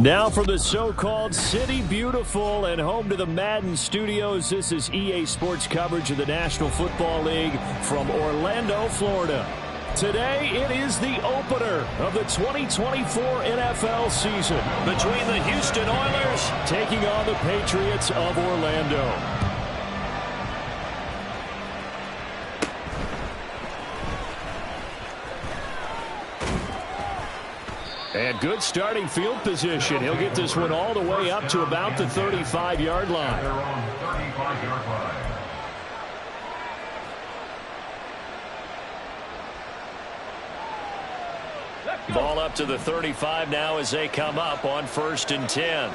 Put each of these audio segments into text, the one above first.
Now from the so-called City Beautiful and home to the Madden Studios, this is EA Sports coverage of the National Football League from Orlando, Florida. Today, it is the opener of the 2024 NFL season between the Houston Oilers taking on the Patriots of Orlando. And good starting field position. He'll get this one all the way up to about the 35-yard line. Ball up to the 35 now as they come up on 1st and 10.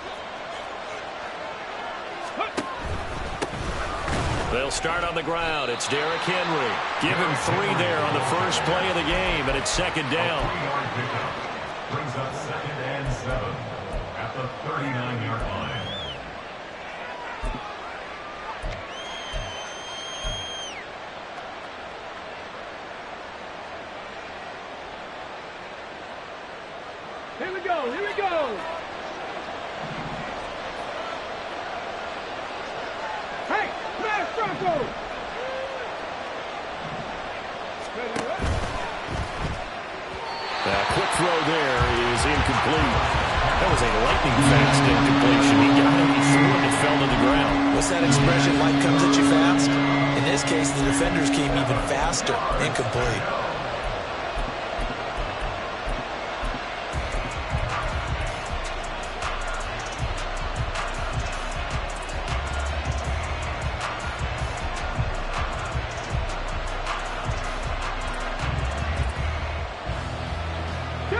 They'll start on the ground. It's Derrick Henry. Give him 3 there on the first play of the game, and it's 2nd down. Brings up 2nd and 7 at the 39-yard line. Here we go, here we go. Hey, smash Bronco. Quick throw there is incomplete. That was a lightning-fast incompletion. He got it, he threw it, and it fell to the ground. What's that expression, light comes at you fast? In this case, the defenders came even faster. Incomplete.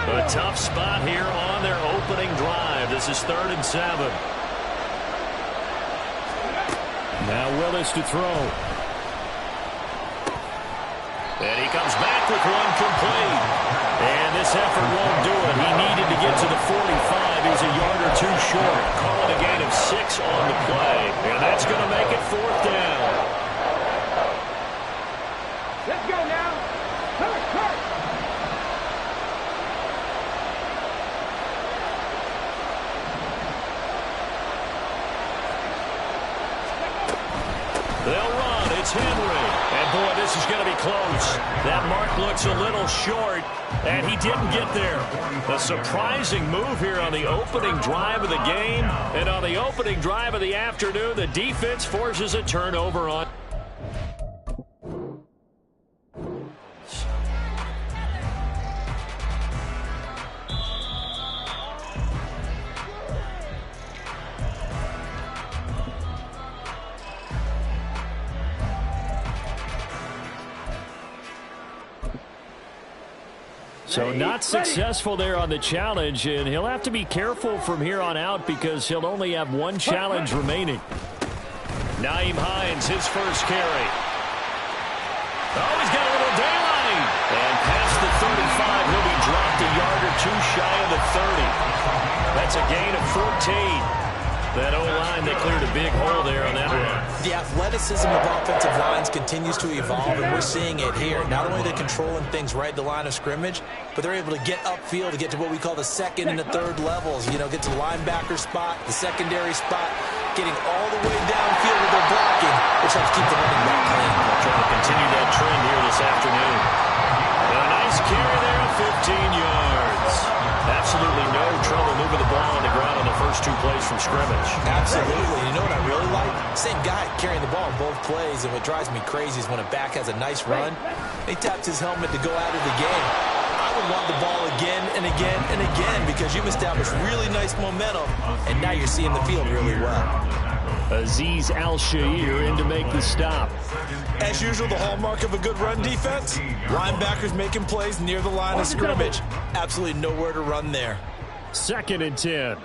A tough spot here on their opening drive. This is 3rd and 7. Now Willis to throw. And he comes back with one complete. And this effort won't do it. He needed to get to the 45. He's a yard or 2 short. Call it a gain of 6 on the play. And that's going to make it 4th down. Let's go now. Hurt. They'll run. It's Henry. And, boy, this is going to be close. That mark looks a little short, and he didn't get there. A surprising move here on the opening drive of the game. And on the opening drive of the afternoon, the defense forces a turnover on. So not successful there on the challenge, and he'll have to be careful from here on out because he'll only have 1 challenge remaining. Nyheim Hines, his first carry. Oh, he's got a little daylight. And past the 35, he'll be dropped a yard or 2 shy of the 30. That's a gain of 14. That O-line, they cleared a big hole there on that run. The athleticism of offensive lines continues to evolve, and we're seeing it here. Not only are they controlling things right at the line of scrimmage, but they're able to get upfield to get to what we call the 2nd and the 3rd levels. You know, get to the linebacker spot, the secondary spot, getting all the way downfield with their blocking, which helps keep the running back clean. They'll try to continue that trend here this afternoon. And a nice carry there of 15 yards. Absolutely no trouble moving the ball on the ground on the first 2 plays from scrimmage. Absolutely. You know what I really like? Same guy carrying the ball in both plays, and what drives me crazy is when a back has a nice run, he taps his helmet to go out of the game. I would want the ball again and again and again because you've established really nice momentum, and now you're seeing the field really well. Azeez Al-Shaair in to make the stop. As usual, the hallmark of a good run defense, linebackers making plays near the line of scrimmage. Absolutely nowhere to run there. 2nd and 10.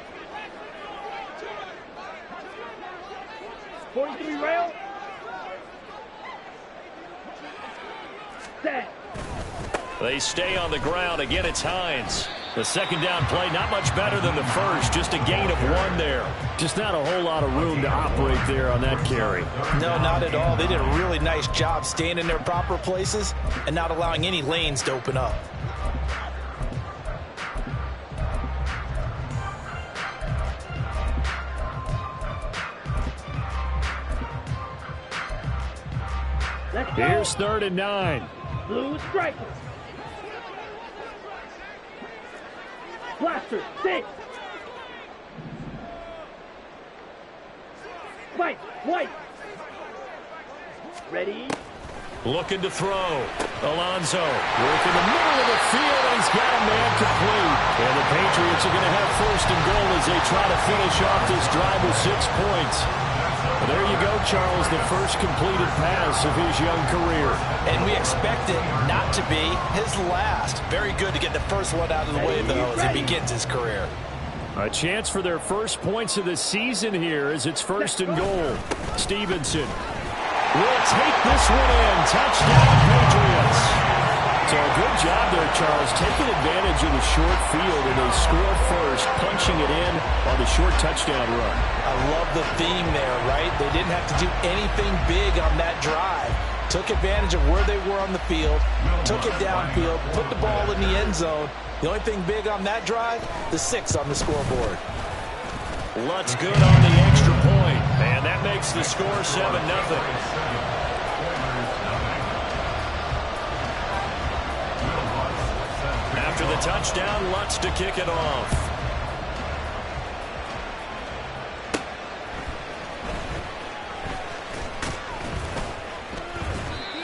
43 rail. Set. They stay on the ground. Again, it's Hines. The 2nd down play, not much better than the first. Just a gain of 1 there. Just not a whole lot of room to operate there on that carry. No, not at all. They did a really nice job staying in their proper places and not allowing any lanes to open up. Let's go. Here's 3rd and 9. Blue striker. Blaster, 6. Fight, white. Ready? Looking to throw. Alonso work in the middle of the field, and he's got a man complete. And the Patriots are going to have 1st and goal as they try to finish off this drive with 6 points. Well, there you go, Charles, the first completed pass of his young career. And we expect it not to be his last. Very good to get the first one out of the way, though, as he begins his career. A chance for their first points of the season here as it's 1st and goal. Stevenson will take this one in. Touchdown, Patriots. So a good job there, Charles, taking advantage of the short field, and they score first, punching it in on the short touchdown run. I love the theme there, right? They didn't have to do anything big on that drive. Took advantage of where they were on the field, took it downfield, put the ball in the end zone. The only thing big on that drive, the 6 on the scoreboard. Lutz good on the extra point, and that makes the score 7-0. After the touchdown, Lutz to kick it off.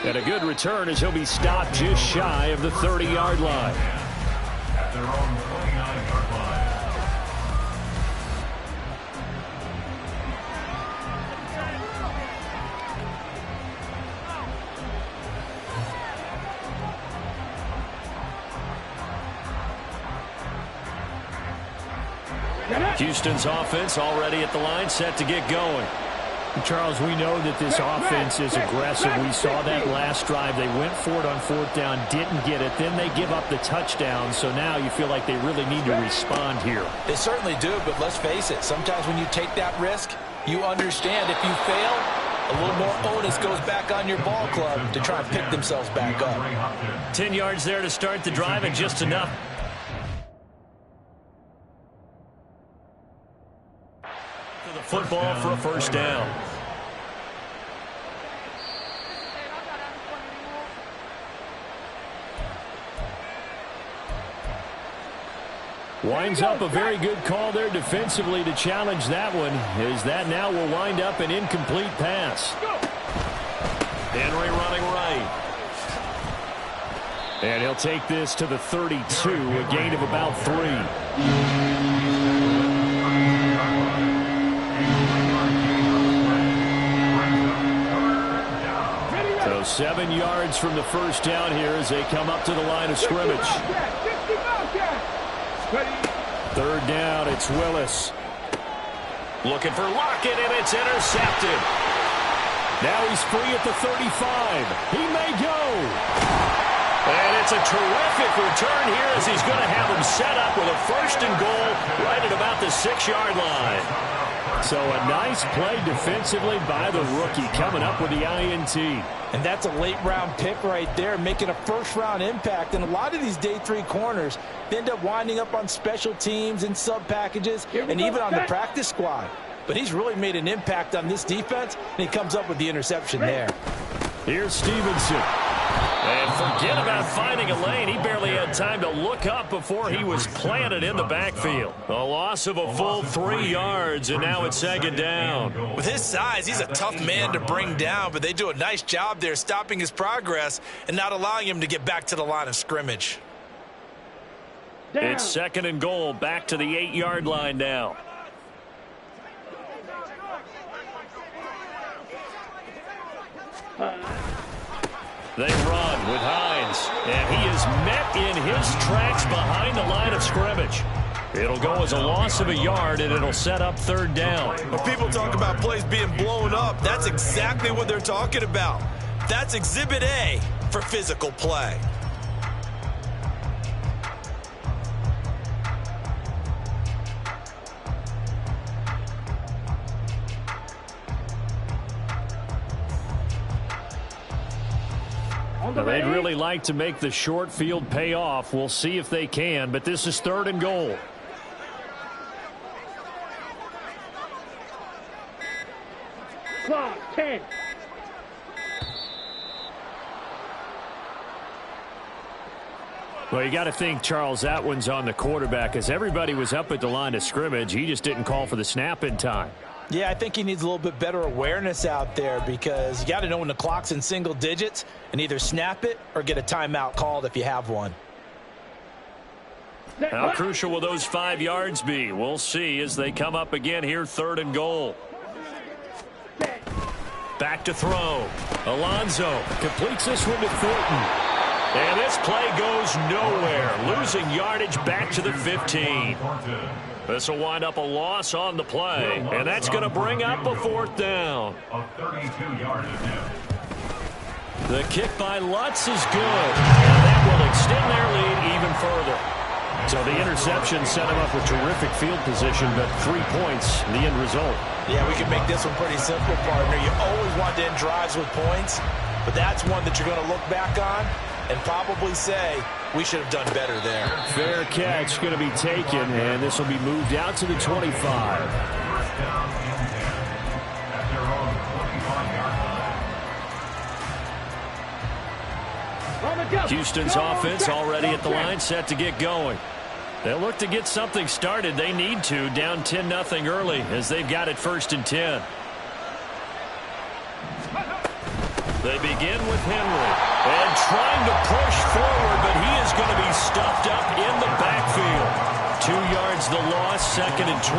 And a good return as he'll be stopped just shy of the 30-yard line. At their own 29-yard line. Houston's offense already at the line, set to get going. Charles, we know that this offense is aggressive. We saw that last drive. They went for it on 4th down, didn't get it. Then they give up the touchdown. So now you feel like they really need to respond here. They certainly do, but let's face it. Sometimes when you take that risk, you understand if you fail, a little more onus goes back on your ball club to try and pick themselves back up. 10 yards there to start the drive, and just enough. To the football for a 1st down. Winds up a very good call there defensively to challenge that one, as that now will wind up an incomplete pass. Henry running right. And he'll take this to the 32, a gain of about 3. So 7 yards from the 1st down here as they come up to the line of scrimmage. 3rd down, it's Willis. Looking for Lockett, and it's intercepted. Now he's free at the 35. He may go. And it's a terrific return here as he's going to have him set up with a 1st and goal right at about the 6-yard line. So a nice play defensively by the rookie coming up with the INT. And that's a late-round pick right there, making a first-round impact. And a lot of these day 3 corners, they end up winding up on special teams and sub-packages and even on the practice squad. But he's really made an impact on this defense, and he comes up with the interception there. Here's Stevenson. And forget about finding a lane. He barely had time to look up before he was planted in the backfield. A loss of a full 3 yards, and now it's 2nd down. With his size, he's a tough man to bring down, but they do a nice job there stopping his progress and not allowing him to get back to the line of scrimmage. It's 2nd and goal, back to the 8-yard line now. They run with Hines, and he is met in his tracks behind the line of scrimmage. It'll go as a loss of a yard, and it'll set up 3rd down. When people talk about plays being blown up, that's exactly what they're talking about. That's Exhibit A for physical play. They'd really like to make the short field pay off. We'll see if they can, but this is 3rd and goal. Clock, 10. Well, you got to think, Charles, that one's on the quarterback as everybody was up at the line of scrimmage. He just didn't call for the snap in time. Yeah, I think he needs a little bit better awareness out there because you got to know when the clock's in single digits and either snap it or get a timeout called if you have one. How crucial will those 5 yards be? We'll see as they come up again here, 3rd and goal. Back to throw. Alonso completes this one to Thornton. And this play goes nowhere. Losing yardage back to the 15. This will wind up a loss on the play. And that's going to bring up a 4th down. A 32-yard attempt. The kick by Lutz is good. And that will extend their lead even further. So the interception set him up with terrific field position, but 3 points, the end result. Yeah, we can make this one pretty simple, partner. You always want to end drives with points, but that's one that you're going to look back on and probably say, we should have done better there. Fair catch going to be taken, and this will be moved out to the 25. 1st down and 10 at their own 25-yard line. Houston's offense already at the line, set to get going. They'll look to get something started. They need to, down 10-0 early as they've got it 1st and 10. They begin with Henry and trying to push forward, but he is going to be stuffed up in the backfield. 2 yards the loss, 2nd and 12.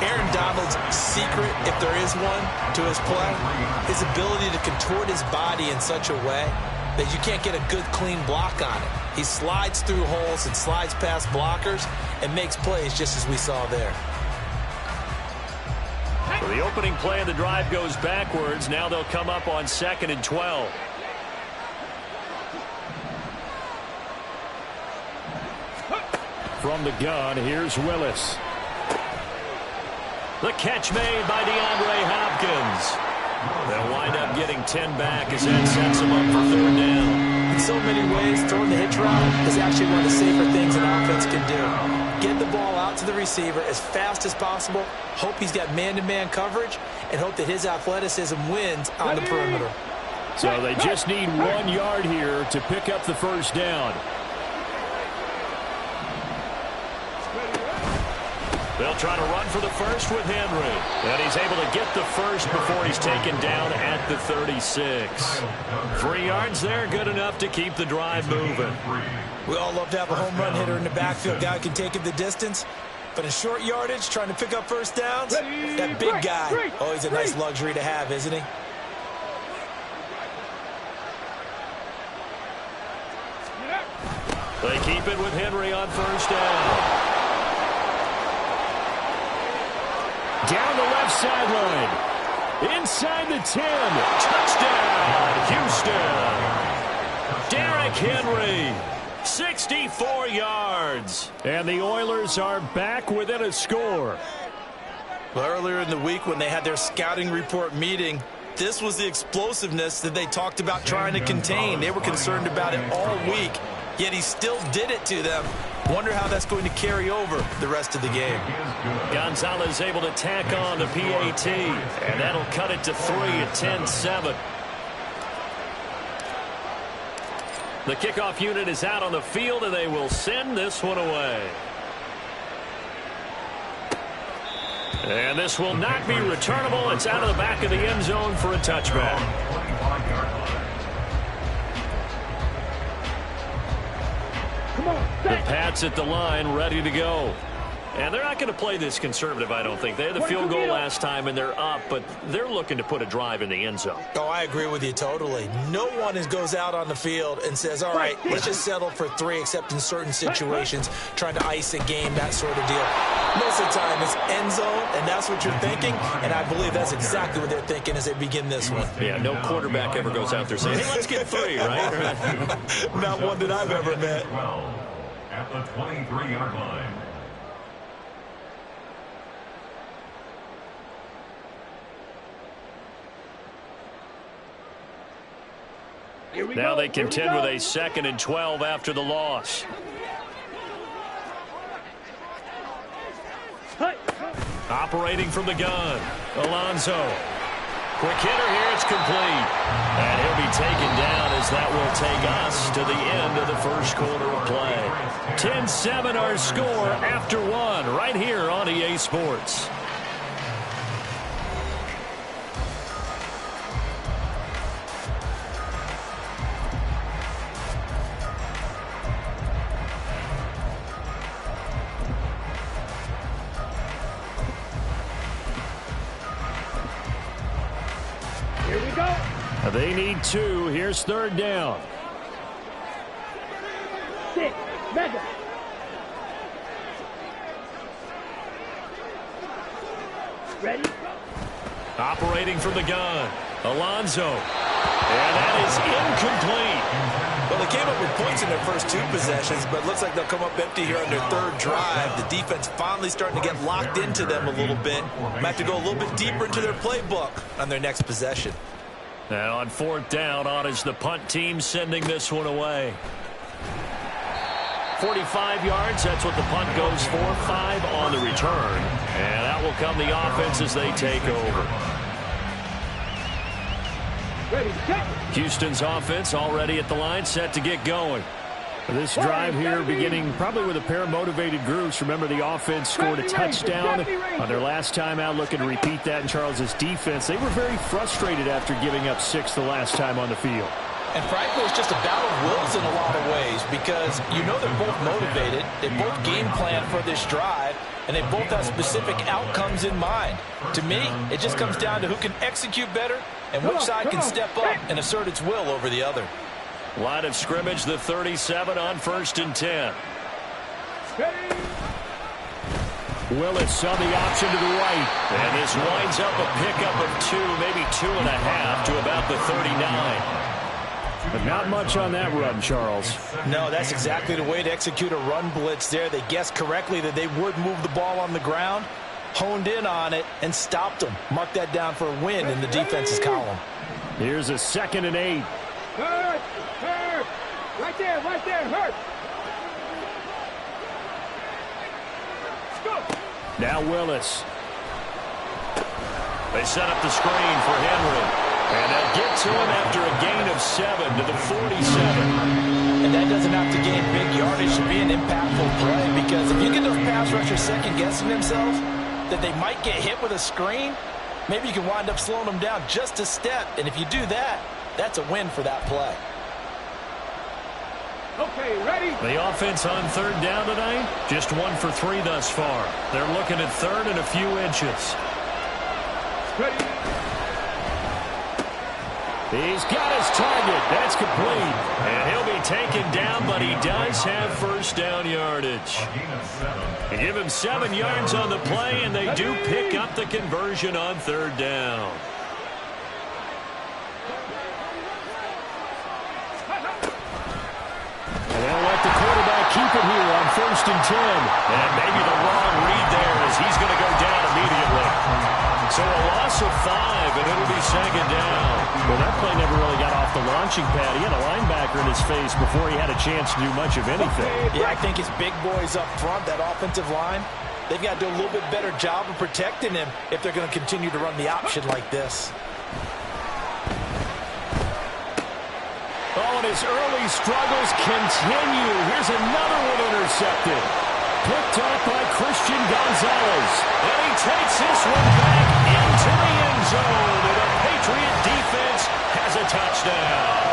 Aaron Donald's secret, if there is one, to his play, his ability to contort his body in such a way that you can't get a good, clean block on it. He slides through holes and slides past blockers and makes plays just as we saw there. So the opening play of the drive goes backwards. Now they'll come up on 2nd and 12. From the gun, here's Willis. The catch made by DeAndre Hopkins. They'll wind up getting 10 back as that sets them up for 3rd down. In so many ways, throwing the hitch route is actually one of the safer things an offense can do. Get the ball out to the receiver as fast as possible, hope he's got man-to-man coverage, and hope that his athleticism wins on the perimeter. So they just need 1 yard here to pick up the 1st down. They'll try to run for the 1st with Henry. And he's able to get the 1st before he's taken down at the 36. 3 yards there, good enough to keep the drive moving. We all love to have a home run hitter in the backfield. Guy who can take it the distance. But in short yardage, trying to pick up 1st downs, that big guy, oh, he's a nice luxury to have, isn't he? They keep it with Henry on 1st down. Down the left sideline. Inside the 10. Touchdown, Houston. Derrick Henry, 64 yards. And the Oilers are back within a score. Well, earlier in the week when they had their scouting report meeting, this was the explosiveness that they talked about trying to contain. They were concerned about it all week, yet he still did it to them. Wonder how that's going to carry over the rest of the game. Gonzalez able to tack on the PAT, and that'll cut it to 3 at 10-7. The kickoff unit is out on the field, and they will send this one away. And this will not be returnable. It's out of the back of the end zone for a touchback. The Pats at the line, ready to go. And they're not going to play this conservative, I don't think. They had the field goal last time, and they're up, but they're looking to put a drive in the end zone. Oh, I agree with you totally. No one goes out on the field and says, all right, let's just settle for 3, except in certain situations, trying to ice a game, that sort of deal. Most of the time, it's end zone, and that's what you're thinking, and I believe that's exactly what they're thinking as they begin this one. Yeah, no quarterback ever goes out there saying, hey, let's get 3, right? Not one that I've ever met. 12 at the 23-yard line. Now they contend with a 2nd and 12 after the loss. Operating from the gun, Alonso. Quick hitter here, it's complete. And he'll be taken down as that will take us to the end of the first quarter of play. 10-7 our score after one right here on EA Sports. Here we go. They need two. Here's third down. 6, mega. Ready? Operating from the gun, Alonso. And that is incomplete. Well, they came up with points in their first two possessions, but it looks like they'll come up empty here on their third drive. The defense finally starting to get locked into them a little bit. Might have to go a little bit deeper into their playbook on their next possession. Now on fourth down, on is the punt team sending this one away. 45 yards, that's what the punt goes for. 5 on the return. And that will come the offense as they take over. Ready, check. Houston's offense already at the line, set to get going. This drive here beginning probably with a pair of motivated groups. Remember, the offense scored a touchdown on their last time out, looking to repeat that in Charles's defense. They were very frustrated after giving up 6 the last time on the field. And frankly, it's just a battle of wills in a lot of ways because you know they're both motivated. They both game plan for this drive, and they both have specific outcomes in mind. To me, it just comes down to who can execute better and which side can step up and assert its will over the other. Line of scrimmage, the 37 on 1st and 10. Willis saw the option to the right. And this winds up a pickup of 2, maybe 2.5 to about the 39. But not much on that run, Charles. No, that's exactly the way to execute a run blitz there. They guessed correctly that they would move the ball on the ground, honed in on it, and stopped them. Mark that down for a win in the defense's column. Here's a 2nd and 8. Hurt, hurt. Right there, hurt. Let's go. Now Willis. They set up the screen for Henry. And they'll get to him after a gain of 7 to the 47. And that doesn't have to gain big yardage to be an impactful play because if you get those pass rushers second-guessing themselves that they might get hit with a screen, maybe you can wind up slowing them down just a step. And if you do that, that's a win for that play. Okay, ready? The offense on third down tonight, just 1 for 3 thus far. They're looking at third and a few inches. Ready? He's got his target. That's complete. And he'll be taken down, but he does have first down yardage. They give him 7 yards on the play, and they do pick up the conversion on third down. And they'll let the quarterback keep it here on 1st and 10. And maybe the wrong read there as he's going to go down immediately. So a loss of 5, and it'll be 2nd down. Well, that play never really got off the launching pad. He had a linebacker in his face before he had a chance to do much of anything. Yeah, I think his big boys up front, that offensive line, they've got to do a little bit better job of protecting him if they're going to continue to run the option like this. Oh, and his early struggles continue. Here's another one intercepted. Picked off by Christian Gonzalez. And he takes this one back into the end zone. And the Patriot defense has a touchdown.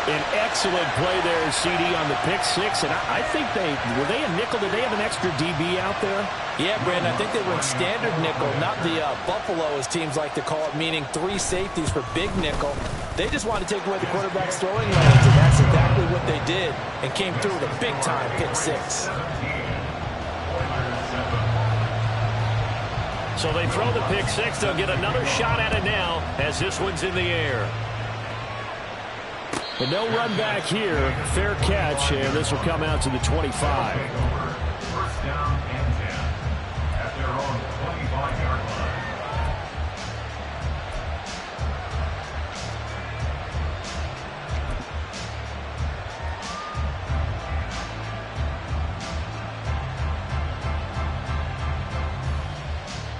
An excellent play there, CD, on the pick 6. And I think were they a nickel? Did they have an extra DB out there? Yeah, Brandon, I think they went standard nickel, not the Buffalo, as teams like to call it, meaning 3 safeties for big nickel. They just wanted to take away the quarterback's throwing lanes, and that's exactly what they did and came through with a big-time pick 6. So they throw the pick 6. They'll get another shot at it now as this one's in the air. But no run back here. Fair catch, and this will come out to the 25. First down and 10 at their own 25-yard line.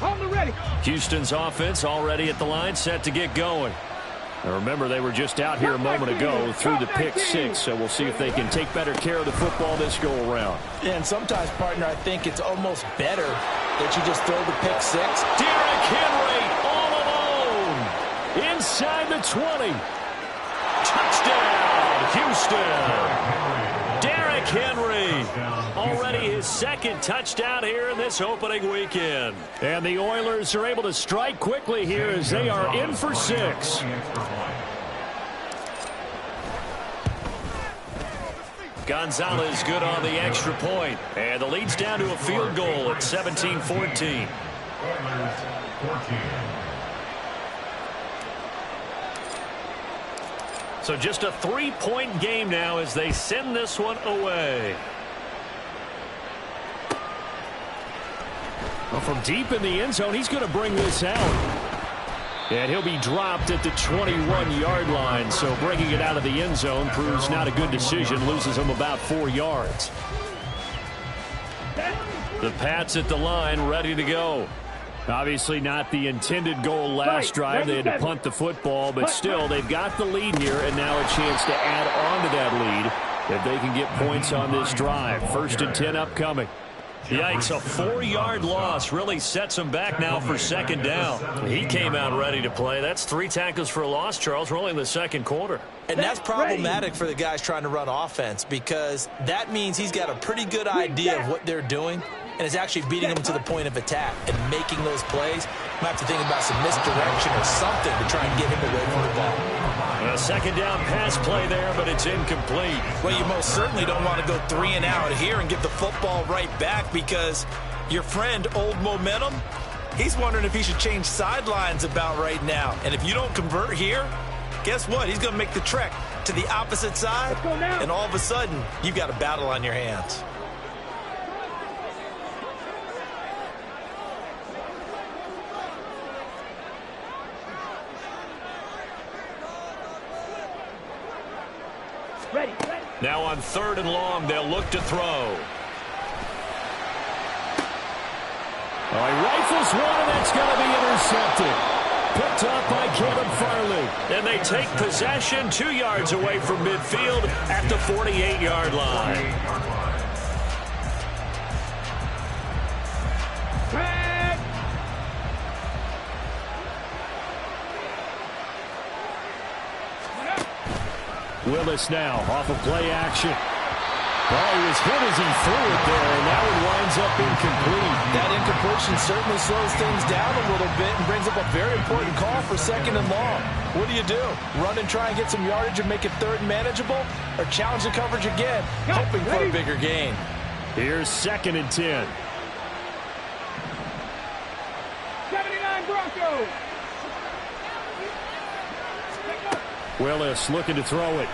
On the ready. Houston's offense already at the line, set to get going. Now remember, they were just out here a moment ago through the pick 6, so we'll see if they can take better care of the football this go-around. Yeah, and sometimes, partner, I think it's almost better that you just throw the pick 6. Derrick Henry all alone inside the 20. Touchdown, Houston. Derrick Henry, already his second touchdown here in this opening weekend. And the Oilers are able to strike quickly here as they are in for 6. Gonzalez good on the extra point. And the lead's down to a field goal at 17-14. So just a 3-point game now as they send this one away. Well, from deep in the end zone, he's going to bring this out. And he'll be dropped at the 21-yard line. So bringing it out of the end zone proves not a good decision. Loses him about 4 yards. The Pats at the line, ready to go. Obviously not the intended goal last drive. They had to punt the football, but still, they've got the lead here, and now a chance to add on to that lead if they can get points on this drive. 1st and 10 upcoming. Yikes, a 4-yard loss really sets him back now for 2nd down. He came out ready to play. That's 3 tackles for a loss, Charles. We're only in the 2nd quarter. And that's problematic for the guys trying to run offense because that means he's got a pretty good idea of what they're doing and is actually beating them to the point of attack and making those plays. Might have to think about some misdirection or something to try and get him away from the ball. A 2nd down pass play there, but it's incomplete. Well, you most certainly don't want to go 3 and out here and give the football right back because your friend, Old Momentum, he's wondering if he should change sidelines about right now. And if you don't convert here, guess what? He's going to make the trek to the opposite side, and all of a sudden, you've got a battle on your hands. Ready. Now on 3rd and long, they'll look to throw. Oh, he rifles one, and that's going to be intercepted. Picked up by Caleb Farley. And they take possession 2 yards away from midfield at the 48-yard line. Willis now off of play action. Oh, he was hit as he threw it there, and now it winds up incomplete. That incompletion certainly slows things down a little bit and brings up a very important call for 2nd and long. What do? Run and try and get some yardage and make it 3rd and manageable, or challenge the coverage again, hoping for a bigger gain? Here's 2nd and 10. 79 Broncos. Willis looking to throw it.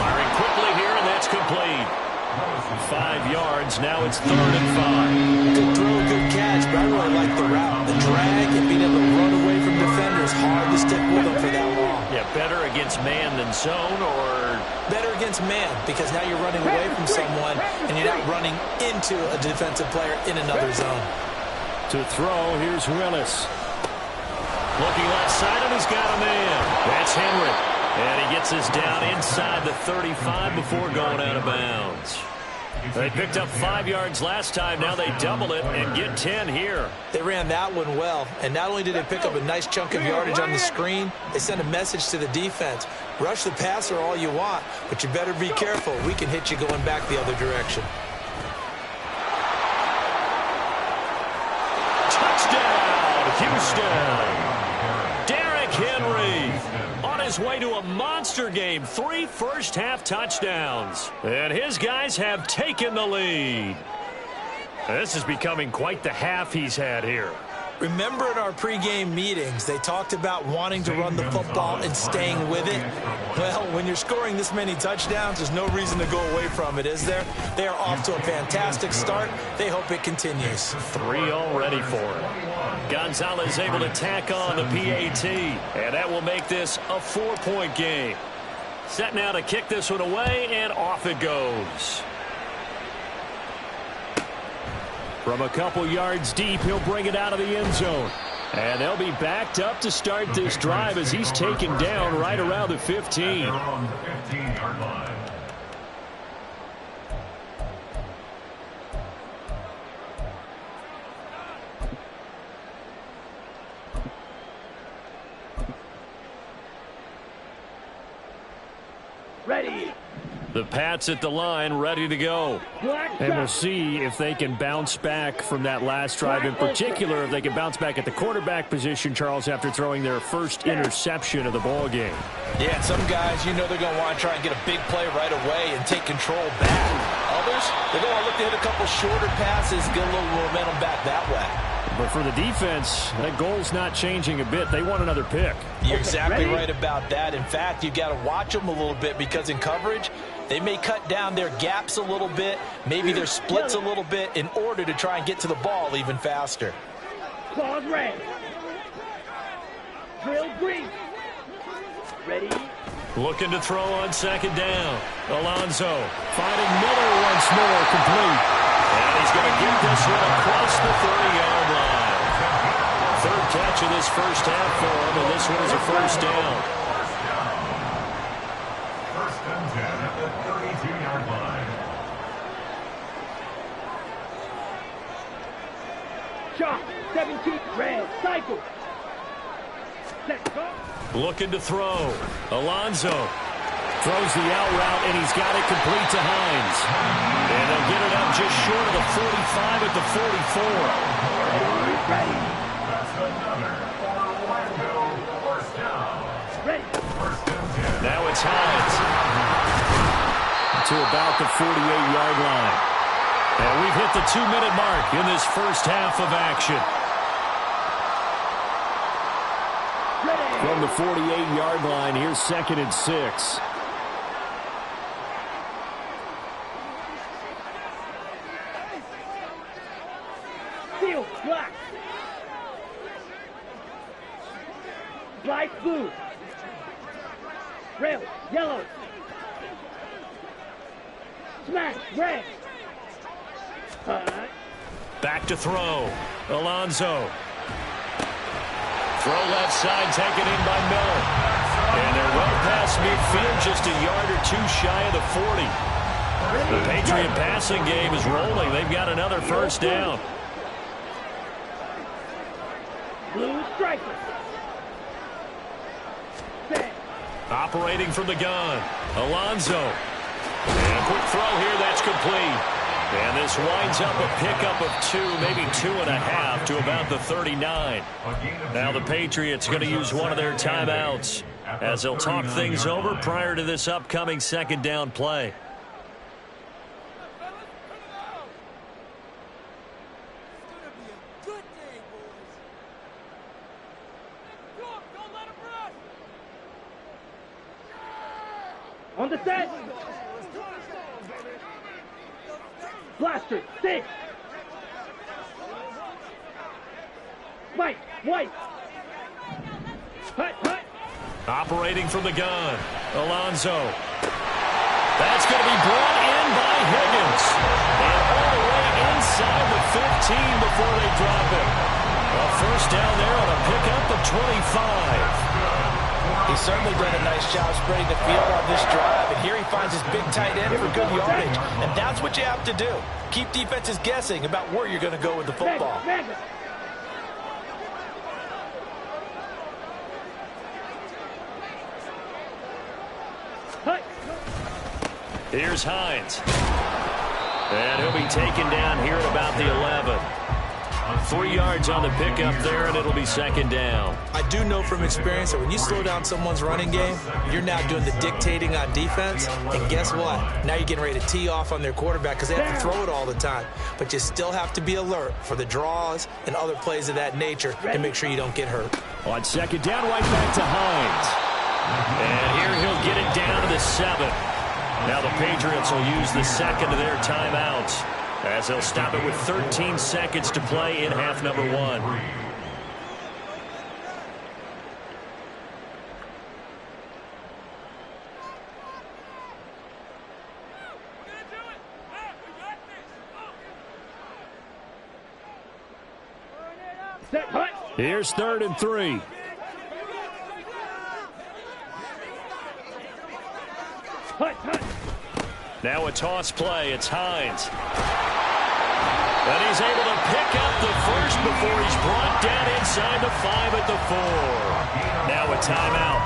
Firing quickly here, and that's complete. 5 yards. Now it's 3rd and 5. Good throw, good catch, but I really like the route. The drag and being able to run away from defenders, hard to stick with them for that long. Yeah, better against man than zone, or better against man, because now you're running away from someone and you're not running into a defensive player in another zone. To throw, here's Willis. Looking left side, and he's got a man. That's Henry. And he gets this down inside the 35 before going out of bounds. They picked up 5 yards last time. Now they double it and get 10 here. They ran that one well. And not only did they pick up a nice chunk of yardage on the screen, they sent a message to the defense. Rush the passer all you want, but you better be careful. We can hit you going back the other direction. Touchdown, Houston. Derrick Henry on his way to a monster game. 3 first-half touchdowns. And his guys have taken the lead. This is becoming quite the half he's had here. Remember in our pregame meetings, they talked about wanting to run the football and staying with it? Well, when you're scoring this many touchdowns, there's no reason to go away from it, is there? They are off to a fantastic start. They hope it continues. 3 already for him. Gonzalez able to tack on the PAT, and that will make this a 4-point game. Set now to kick this one away, and off it goes. From a couple yards deep, he'll bring it out of the end zone. And they'll be backed up to start this drive as he's taken down right around the 15. They're on the 15-yard line. Ready. The Pats at the line, ready to go. And we'll see if they can bounce back from that last drive. In particular, if they can bounce back at the quarterback position, Charles, after throwing their first interception of the ball game. Yeah, and some guys, you know they're going to want to try and get a big play right away and take control back. Others, they're going to look to hit a couple shorter passes, get a little momentum back that way. But for the defense, that goal's not changing a bit. They want another pick. You're exactly right about that. In fact, you've got to watch them a little bit because in coverage, they may cut down their gaps a little bit, maybe their splits a little bit in order to try and get to the ball even faster. Claws red. Drill green. Ready. Looking to throw on second down. Alonso finding Miller once more, complete. And he's going to get this one across the 30-yard line. Third catch of this first half for him, and this one is a first down. First and 10 at the 32-yard line. Chop. 17. Red. Cycle. Set. Go. Looking to throw. Alonso throws the out route, and he's got it complete to Hines. And they'll get it up just short of the 45 at the 44. Ready. That's another Orlando first down. Ready. First and 10. Now it's Hines to about the 48-yard line. And we've hit the 2-minute mark in this first half of action. From the 48-yard line, here's 2nd and 6. Field black. Light blue. Rail yellow. Smash red. Back to throw. Alonso. Throw left side, taken in by Miller. And they're well past midfield, just a yard or two shy of the 40. The Patriot passing game is rolling. They've got another first down. Blue striker. Set. Operating from the gun. Alonso. And a quick throw here, that's complete. And this winds up a pickup of 2, maybe 2.5 to about the 39. Now the Patriots going to use one of their timeouts as they'll talk things over prior to this upcoming second down play. On the set. Blaster, 6. White. Hut. Operating from the gun. Alonso. That's going to be brought in by Higgins. And all the way inside the 15 before they drop it. A first down there on a pickup of 25. He's certainly done a nice job spreading the field on this drive, and here he finds his big tight end for good yardage. And that's what you have to do. Keep defenses guessing about where you're going to go with the football. Here's Hines. And he'll be taken down here at about the 11. 3 yards on the pickup there, and it'll be second down. I do know from experience that when you slow down someone's running game, you're now doing the dictating on defense. And guess what? Now you're getting ready to tee off on their quarterback because they have to throw it all the time. But you still have to be alert for the draws and other plays of that nature to make sure you don't get hurt. On second down, right back to Hines. And here he'll get it down to the 7. Now the Patriots will use the second of their timeouts as they'll stop it with 13 seconds to play in half number 1. Set. Hut. Here's 3rd and 3. Hut. Hut. Now a toss play. It's Hines. And he's able to pick up the first before he's brought down inside the 5 at the 4. Now a timeout.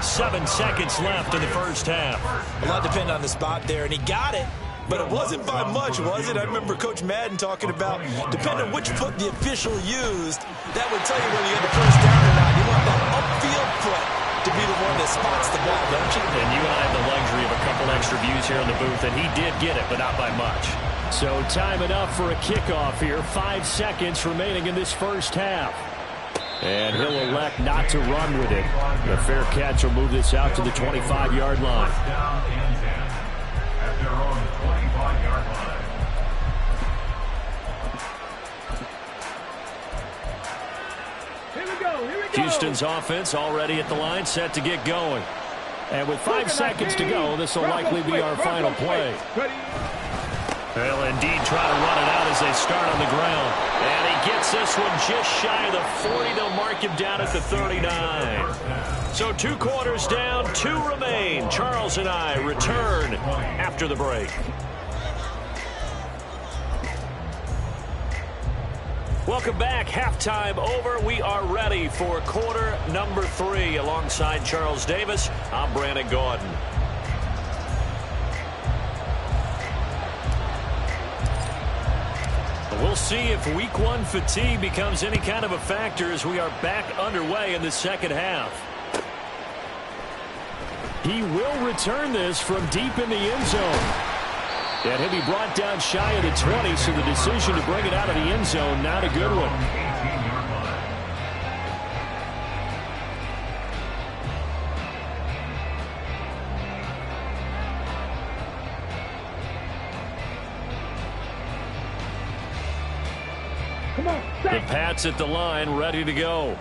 7 seconds left in the first half. A lot depended on the spot there, and he got it. But it wasn't by much, was it? I remember Coach Madden talking about, depending on which foot the official used, that would tell you whether you got the first down or not. You want that upfield foot to be the one that spots the ball, don't you? And you and I have the luxury of a couple extra views here in the booth, and he did get it, but not by much. So time enough for a kickoff here. 5 seconds remaining in this first half. And he'll elect not to run with it. The fair catch will move this out to the 25-yard line. Down and 10 at their own 25-yard line. Here we go. Here we go. Houston's offense already at the line, set to get going. And with 5 seconds to go, this will likely be our final play. Ready. They'll indeed try to run it out as they start on the ground. And he gets this one just shy of the 40. They'll mark him down at the 39. So 2 quarters down, 2 remain. Charles and I return after the break. Welcome back. Halftime over. We are ready for quarter number 3. Alongside Charles Davis, I'm Brandon Gordon. We'll see if week 1 fatigue becomes any kind of a factor as we are back underway in the second half. He will return this from deep in the end zone. And he'll be brought down shy of the 20, so the decision to bring it out of the end zone, not a good one. 18-yard line. Come on. The Set. Pats at the line, ready to go.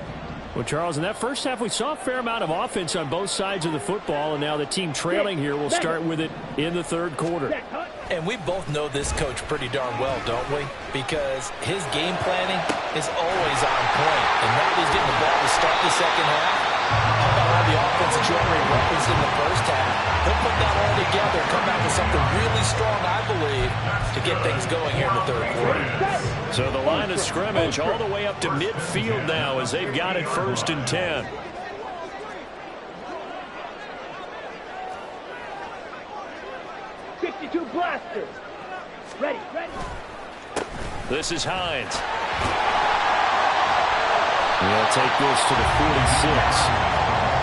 Well, Charles, in that first half, we saw a fair amount of offense on both sides of the football, and now the team trailing here will start with it in the 3rd quarter. Set. Hut. And we both know this coach pretty darn well, don't we? Because his game planning is always on point. And now that he's getting the ball to start the second half, how about all the offense that you already referenced in the first half? He'll put that all together, come out with something really strong, I believe, to get things going here in the 3rd quarter. So the line of scrimmage all the way up to midfield now as they've got it 1st and 10. Blaster. Ready. Ready. This is Hines. He'll take this to the 46.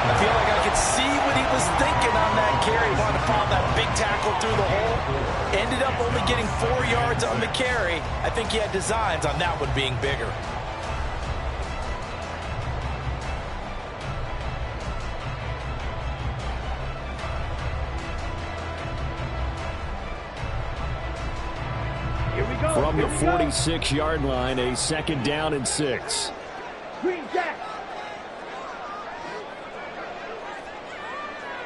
I feel like I could see what he was thinking on that carry. Wanted to pile that big tackle through the hole. Ended up only getting 4 yards on the carry. I think he had designs on that one being bigger. From the 46-yard line, a 2nd down and 6. Green Jack.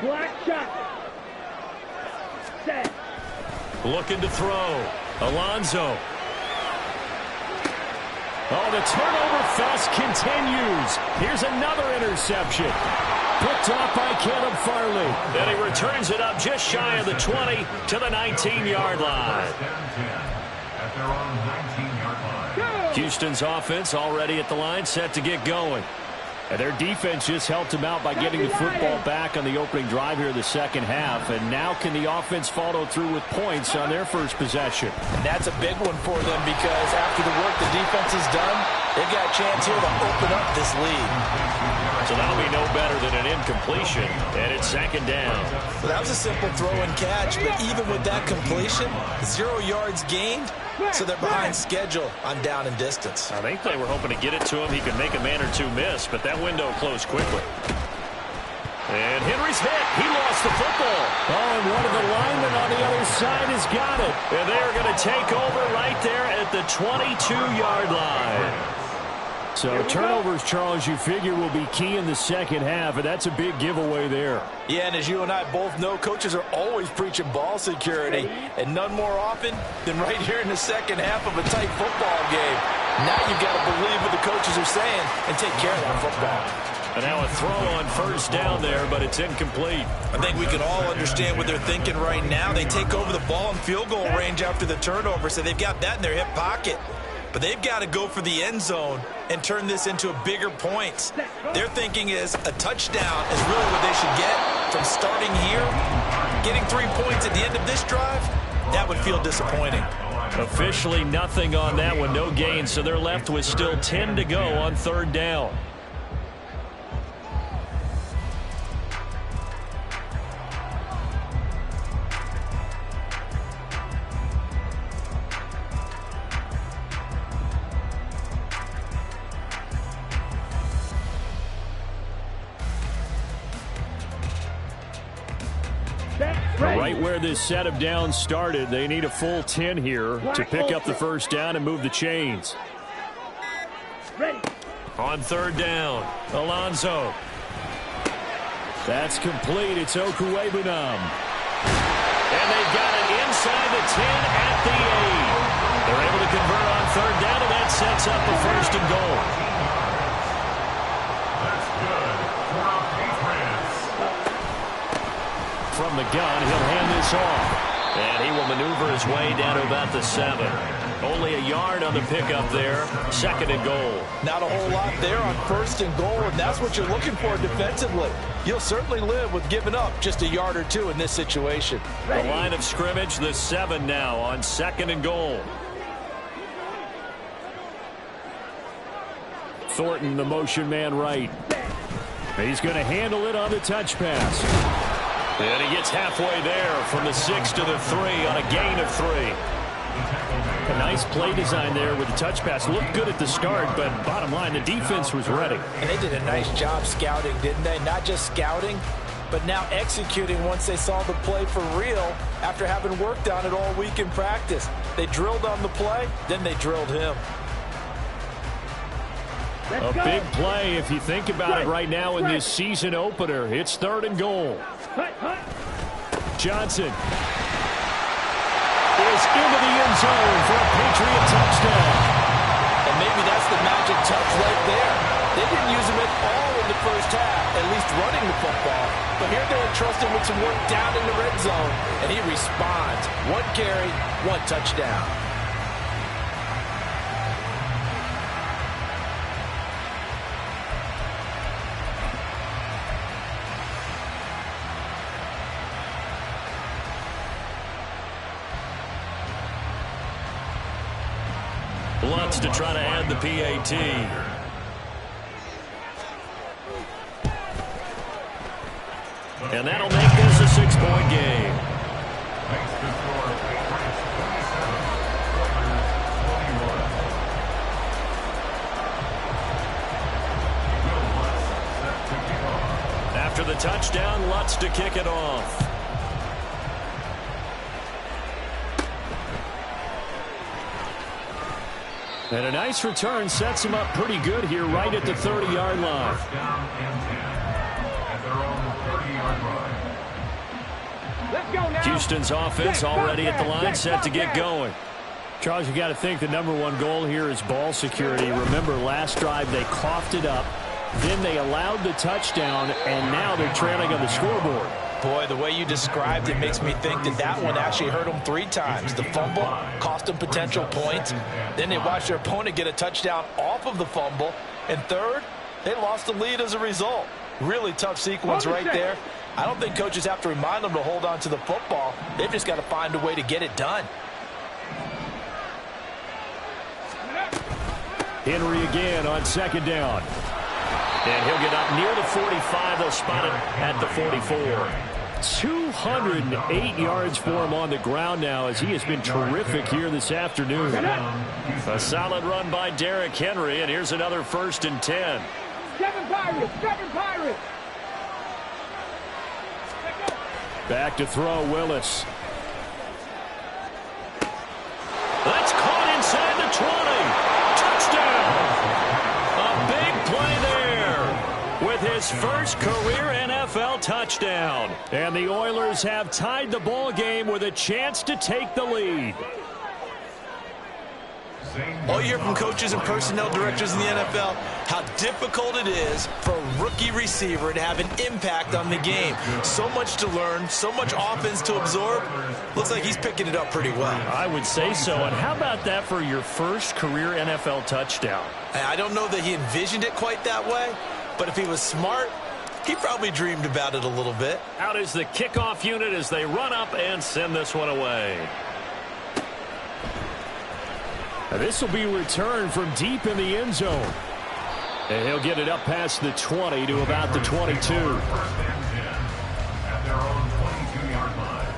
Black shot. Set. Looking to throw. Alonso. Oh, the turnover fest continues. Here's another interception. Picked off by Caleb Farley. Then he returns it up just shy of the 20 to the 19-yard line. At their own 19-yard line. Houston's offense already at the line, set to get going. And their defense just helped them out by getting the football back on the opening drive here in the second half. And now can the offense follow through with points on their first possession? And that's a big one for them because after the work the defense has done, they've got a chance here to open up this lead. So that'll be no better than an incompletion, and it's 2nd down. So that was a simple throw and catch, but even with that completion, 0 yards gained, so they're behind schedule on down and distance. I think they were hoping to get it to him. He could make a man or two miss, but that window closed quickly. And Henry's hit. He lost the football. Oh, and one of the linemen on the other side has got it. And they're going to take over right there at the 22-yard line. So turnovers, Charles, you figure will be key in the second half, and that's a big giveaway there. Yeah, and as you and I both know, coaches are always preaching ball security, and none more often than right here in the second half of a tight football game. Now you've got to believe with the saying, and take care of that football. And now a throw on first down there, but it's incomplete. I think we can all understand what they're thinking right now. They take over the ball in field goal range after the turnover, so they've got that in their hip pocket. But they've got to go for the end zone and turn this into a bigger point. Their thinking is a touchdown is really what they should get from starting here. Getting 3 points at the end of this drive, that would feel disappointing. Officially nothing on that one, no gain, so they're left with still 10 to go on third down. Right where this set of downs started, they need a full 10 here to pick up the first down and move the chains. Ready. On third down, Alonso. That's complete. It's Okuwebunam. And they've got it inside the 10 at the 8. They're able to convert on third down, and that sets up a first and goal. From the gun, he'll hand this off. And he will maneuver his way down to about the 7. Only a yard on the pickup there. Second and goal. Not a whole lot there on first and goal, and that's what you're looking for defensively. You'll certainly live with giving up just a yard or two in this situation. The line of scrimmage, the 7 now on second and goal. Thornton, the motion man right. He's going to handle it on the touch pass. And he gets halfway there from the 6 to the 3 on a gain of 3. A nice play design there with the touch pass. Looked good at the start, but bottom line, the defense was ready. And they did a nice job scouting, didn't they? Not just scouting, but now executing once they saw the play for real after having worked on it all week in practice. They drilled on the play, then they drilled him. A big play if you think about it right now in this season opener. It's third and goal. Johnson is into the end zone for a Patriot touchdown. And maybe that's the magic touch right there. They didn't use him at all in the first half, at least running the football. But here they're entrusted with some work down in the red zone, and he responds. 1 carry, 1 touchdown. Lutz to try to add the PAT. And that'll make this a 6-point game. After the touchdown, Lutz to kick it off. And a nice return sets him up pretty good here right at the 30-yard line. First down and 10 at their own 30-yard line. Let's go now. Houston's offense already at the line, set to get going. Charles, you got to think the #1 goal here is ball security. Remember, last drive they coughed it up, then they allowed the touchdown, and now they're trailing on the scoreboard. Boy, the way you described it makes me think that that one actually hurt them 3 times. The fumble cost them potential points. Then they watched their opponent get a touchdown off of the fumble. And third, they lost the lead as a result. Really tough sequence right there. I don't think coaches have to remind them to hold on to the football. They've just got to find a way to get it done. Henry again on second down. And he'll get up near the 45. They'll spot it at the 44. 208 yards for him on the ground now as he has been terrific here this afternoon. A solid run by Derrick Henry, and here's another 1st and 10. 7 Pirates, 7 Pirates. Back to throw, Willis. That's caught inside the 20. Touchdown. A big play there with his first career NFL touchdown. And the Oilers have tied the ball game with a chance to take the lead. All you hear from coaches and personnel directors in the NFL, how difficult it is for a rookie receiver to have an impact on the game. So much to learn, so much offense to absorb. Looks like he's picking it up pretty well. I would say so. And how about that for your first career NFL touchdown? I don't know that he envisioned it quite that way, but if he was smart, he probably dreamed about it a little bit. Out is the kickoff unit as they run up and send this one away. This will be returned from deep in the end zone. And he'll get it up past the 20 to about the 22. First and 10 at their own 22-yard line.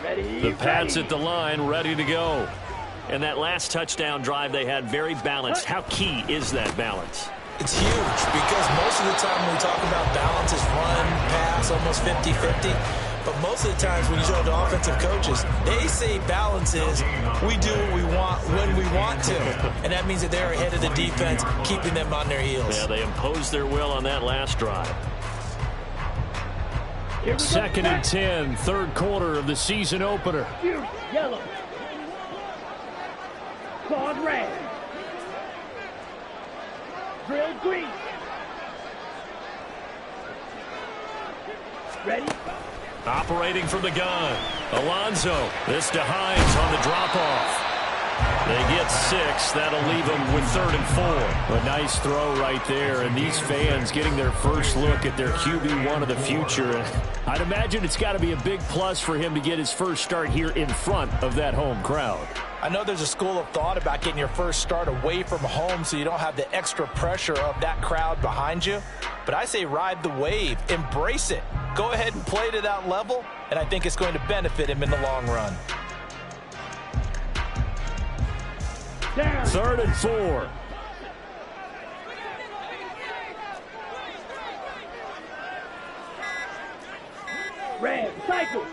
Ready. The Pats at the line, ready to go. And that last touchdown drive they had very balanced. How key is that balance? It's huge because most of the time when we talk about balance is run, pass, almost 50-50. But most of the times when you talk to offensive coaches, they say balance is we do what we want when we want to. And that means that they're ahead of the defense, keeping them on their heels. Yeah, they imposed their will on that last drive. Second and 10, third quarter of the season opener. Yellow. Claude red. Drill green. Ready? Operating from the gun. Alonso. This to Hines on the drop-off. They get 6. That'll leave them with 3rd and 4. A nice throw right there, and these fans getting their first look at their QB1 of the future. I'd imagine it's got to be a big plus for him to get his first start here in front of that home crowd. I know there's a school of thought about getting your first start away from home so you don't have the extra pressure of that crowd behind you. But I say ride the wave. Embrace it. Go ahead and play to that level, and I think it's going to benefit him in the long run. Down. 3rd and 4. Red. Cycle.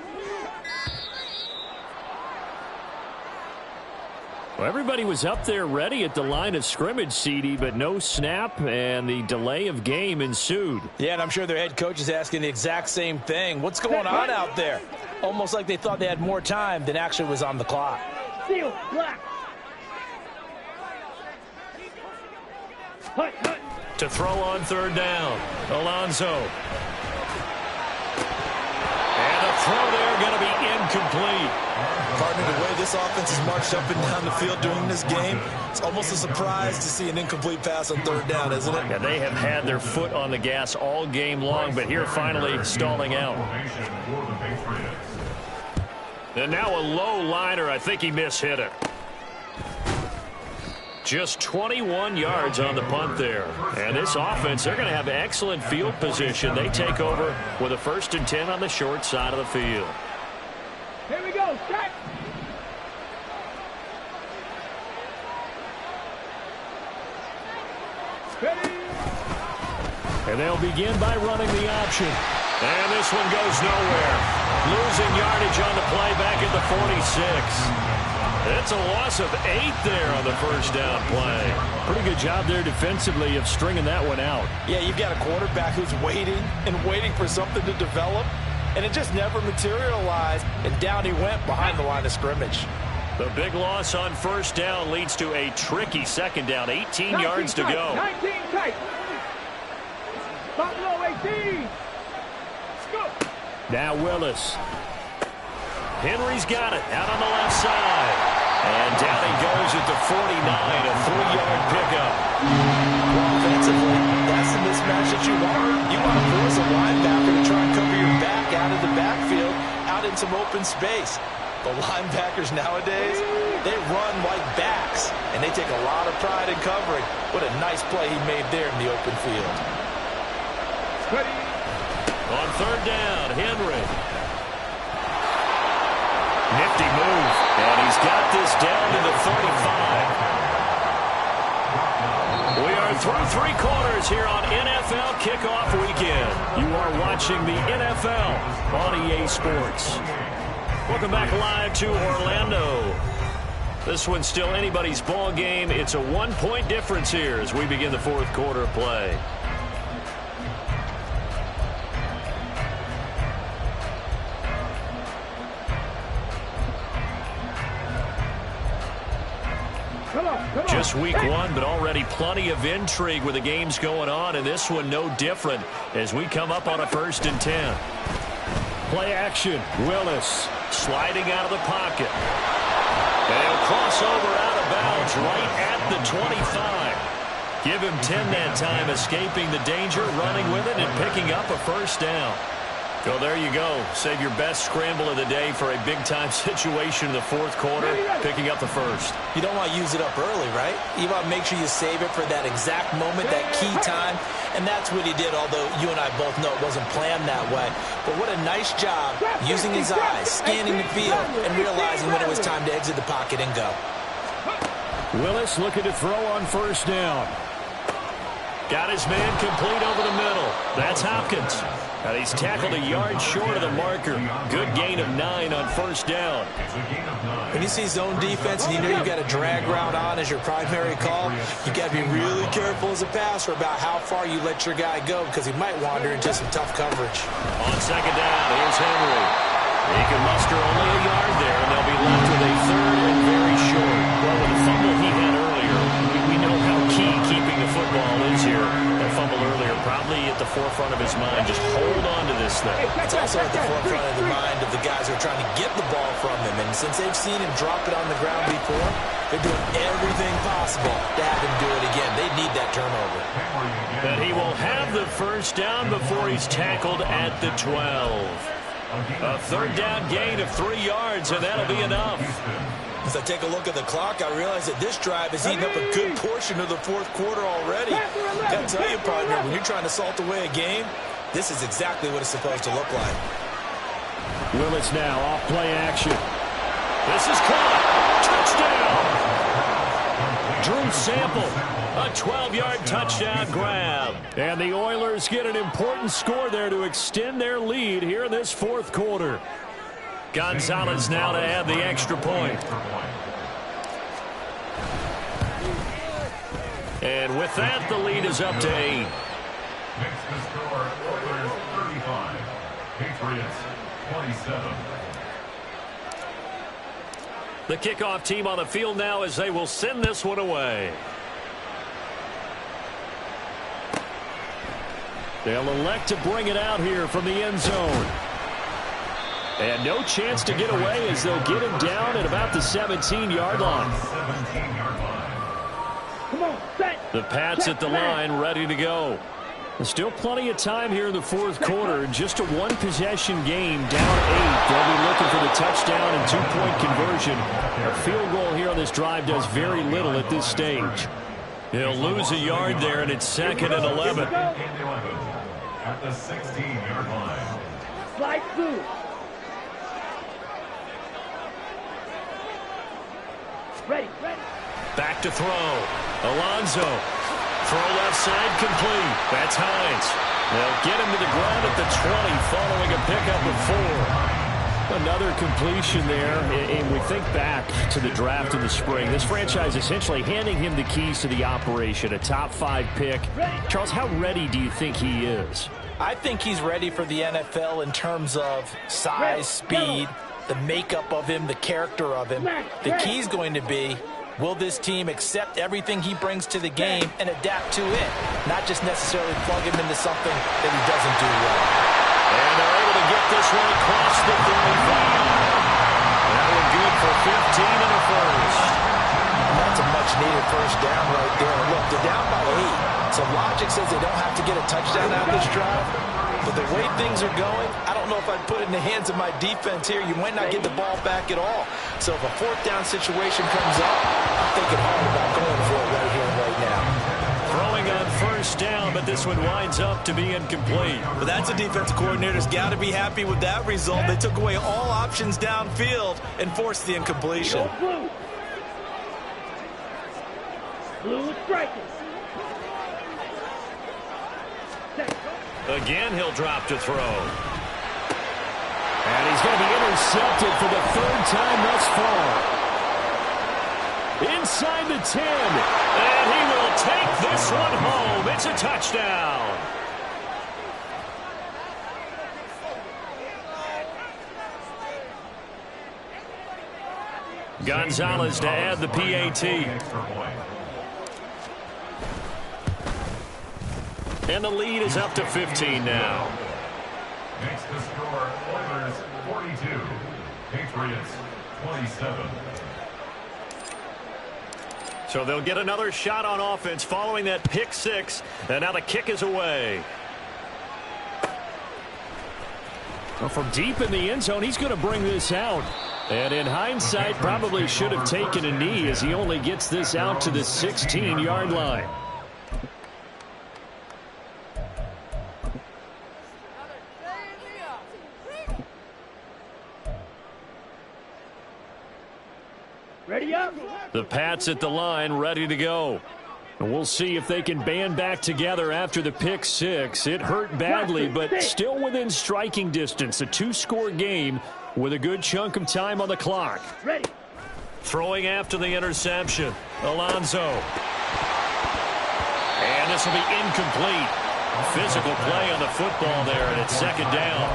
Well, everybody was up there ready at the line of scrimmage, CD, but no snap, and the delay of game ensued. Yeah, and I'm sure their head coach is asking the exact same thing. What's going on out there? Almost like they thought they had more time than actually was on the clock. Seal. Black. Hut. Hut. To throw on 3rd down. Alonso. And a throw there going to be incomplete. Partner, the way this offense has marched up and down the field during this game, it's almost a surprise to see an incomplete pass on 3rd down, isn't it? Yeah, they have had their foot on the gas all game long, but here finally stalling out. And now a low liner. I think he mishit it. Just 21 yards on the punt there. And this offense, they're going to have excellent field position. They take over with a 1st and 10 on the short side of the field. Here we go. Set. Ready. And they'll begin by running the option. And this one goes nowhere. Losing yardage on the play back at the 46. It's a loss of 8 there on the 1st down play. Pretty good job there defensively of stringing that one out. Yeah, you've got a quarterback who's waiting and waiting for something to develop, and it just never materialized, and down he went behind the line of scrimmage. The big loss on 1st down leads to a tricky 2nd down. 18 yards to go. 19 tight. Top low 18. Let's go. Now Willis. Henry's got it out on the left side. And down he goes at the 49, a 3-yard pickup. Offensively, that's the mismatch that you want. You want to force a linebacker to try and cover your back out of the backfield, out in some open space. The linebackers nowadays, they run like backs, and they take a lot of pride in covering. What a nice play he made there in the open field. Ready. On 3rd down, Henry. Nifty move, and he's got this down to the 35. We are through 3 quarters here on NFL Kickoff Weekend. You are watching the NFL on EA Sports. Welcome back live to Orlando. This one's still anybody's ball game. It's a 1-point difference here as we begin the 4th quarter of play. Just week one, but already plenty of intrigue with the games going on, and this one no different as we come up on a 1st and 10. Play action. Willis sliding out of the pocket. And he'll cross over out of bounds right at the 25. Give him 10 that time, escaping the danger, running with it, and picking up a 1st down. So there you go. Save your best scramble of the day for a big-time situation in the 4th quarter, picking up the 1st. You don't want to use it up early, right? You want to make sure you save it for that exact moment, that key time, and that's what he did, although you and I both know it wasn't planned that way. But what a nice job using his eyes, scanning the field, and realizing when it was time to exit the pocket and go. Willis looking to throw on 1st down. Got his man complete over the middle. That's Hopkins. And he's tackled a yard short of the marker. Good gain of 9 on 1st down. When you see zone defense and you know you've got a drag route on as your primary call, you've got to be really careful as a passer about how far you let your guy go because he might wander into some tough coverage. On 2nd down, here's Henry. He can muster only a yard there, and they'll be left with a 3rd and very short. Well, with the fumble he had earlier, we know how key keeping the football is here. That fumble earlier probably at the forefront of his mind. Just hold on to this thing. It's also at the forefront of the mind of the guys who are trying to get the ball from him. And since they've seen him drop it on the ground before, they're doing everything possible to have him do it again. They need that turnover. And he will have the 1st down before he's tackled at the 12. A 3rd down gain of 3 yards, and that'll be enough. As I take a look at the clock, I realize that this drive has eaten up a good portion of the 4th quarter already. Got to tell you, partner, when you're trying to salt away a game, this is exactly what it's supposed to look like. Willis now off play action. This is caught. Touchdown. Drew Sample, a 12-yard touchdown grab. And the Oilers get an important score there to extend their lead here in this 4th quarter. Gonzalez now to add the extra point. And with that, the lead is up to 8. Makes the score Oilers 35, Patriots 27. The kickoff team on the field now as they will send this one away. They'll elect to bring it out here from the end zone. And no chance to get away as they'll get him down at about the 17-yard line. The Pats at the line, ready to go. There's still plenty of time here in the 4th quarter. Just a 1-possession game, down 8. They'll be looking for the touchdown and 2-point conversion. A field goal here on this drive does very little at this stage. He'll lose a yard there, and it's 2nd and 11. At the 16-yard line. Slide through. Ready. Back to throw. Alonzo. Throw left side complete. That's Hines. They'll get him to the ground at the 20 following a pickup of 4. Another completion there, and we think back to the draft in the spring. This franchise essentially handing him the keys to the operation, a top 5 pick. Charles, how ready do you think he is? I think he's ready for the NFL in terms of size, speed, the makeup of him, the character of him. The key's going to be, will this team accept everything he brings to the game and adapt to it, not just necessarily plug him into something that he doesn't do well. And they're able to get this one across the 35. That one good for 15 and a 1st. And that's a much-needed 1st down right there. Look, they're down by 8, so logic says they don't have to get a touchdown out of this drive. But the way things are going, I don't know if I'd put it in the hands of my defense here. You might not get the ball back at all. So if a 4th down situation comes up, I'm thinking hard about going for it right here and right now. Throwing on 1st down, but this one winds up to be incomplete. But that's a defensive coordinator's got to be happy with that result. They took away all options downfield and forced the incompletion. Blue striking. Again, he'll drop to throw. And he's going to be intercepted for the 3rd time thus far. Inside the 10. And he will take this one home. It's a touchdown. Gonzalez to add the PAT. And the lead is up to 15 now. Makes the score Oilers 42, Patriots 27. So they'll get another shot on offense following that pick six. And now the kick is away. Well, from deep in the end zone, he's going to bring this out. And in hindsight, probably should have taken a knee as he only gets this out to the 16-yard line. Ready up. The Pats at the line, ready to go. And we'll see if they can band back together after the pick six. It hurt badly, but still within striking distance. A two-score game with a good chunk of time on the clock. Ready. Throwing after the interception. Alonso. And this will be incomplete. Physical play on the football there, and it's second down.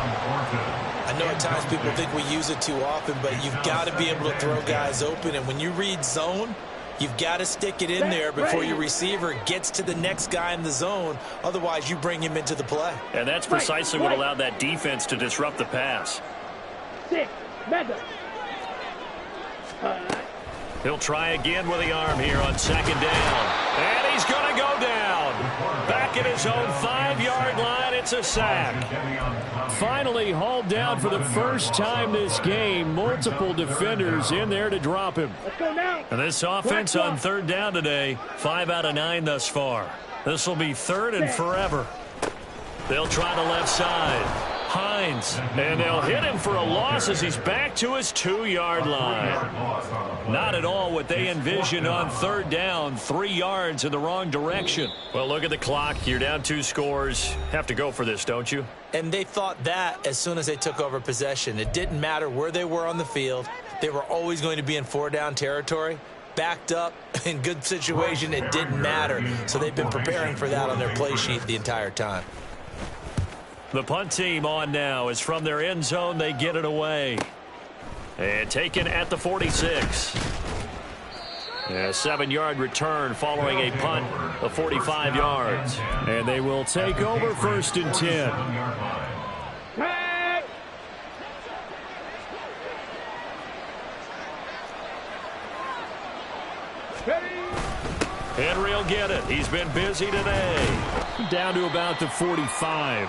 I know at times people think we use it too often, but you've got to be able to throw guys open. And when you read zone, you've got to stick it in there before your receiver gets to the next guy in the zone. Otherwise, you bring him into the play. And that's precisely what allowed that defense to disrupt the pass. 6, mega. He'll try again with the arm here on second down. And he's going to go down. Back at his own 5-yard line, it's a sack. Finally hauled down for the first time this game. Multiple defenders in there to drop him. Let's go now. And this offense on third down today, 5 out of 9 thus far. This will be third and forever. They'll try the left side. Hines, and they'll hit him for a loss as he's back to his 2-yard line. Not at all what they envisioned on third down, 3 yards in the wrong direction. Well, look at the clock. You're down 2 scores. Have to go for this, don't you? And they thought that as soon as they took over possession. It didn't matter where they were on the field. They were always going to be in 4-down territory. Backed up, in good situation, it didn't matter. So they've been preparing for that on their play sheet the entire time. The punt team on now is from their end zone. They get it away. And taken at the 46. A 7-yard return following a punt of 45 yards. And they will take over first and 10. Henry will get it. He's been busy today. Down to about the 45.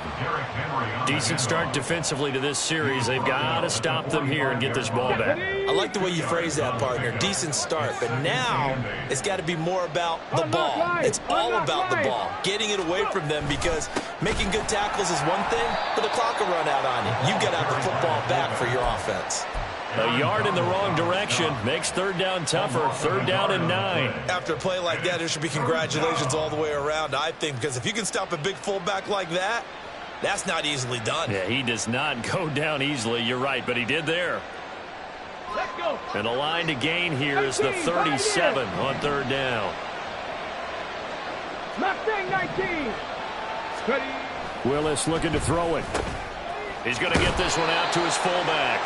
Decent start defensively to this series. They've got to stop them here and get this ball back. I like the way you phrase that, partner. Decent start. But now it's got to be more about the ball. It's all about the ball. Getting it away from them, because making good tackles is one thing, but the clock will run out on you. You've got to have the football back for your offense. A yard in the wrong direction makes third down tougher. Third down and 9. After a play like that, there should be congratulations all the way around, I think, because if you can stop a big fullback like that, that's not easily done. Yeah, he does not go down easily. You're right, but he did there. Let's go. And the line to gain here is the 37 on third down. Mustang 19. Steady. Willis looking to throw it. He's going to get this one out to his fullback.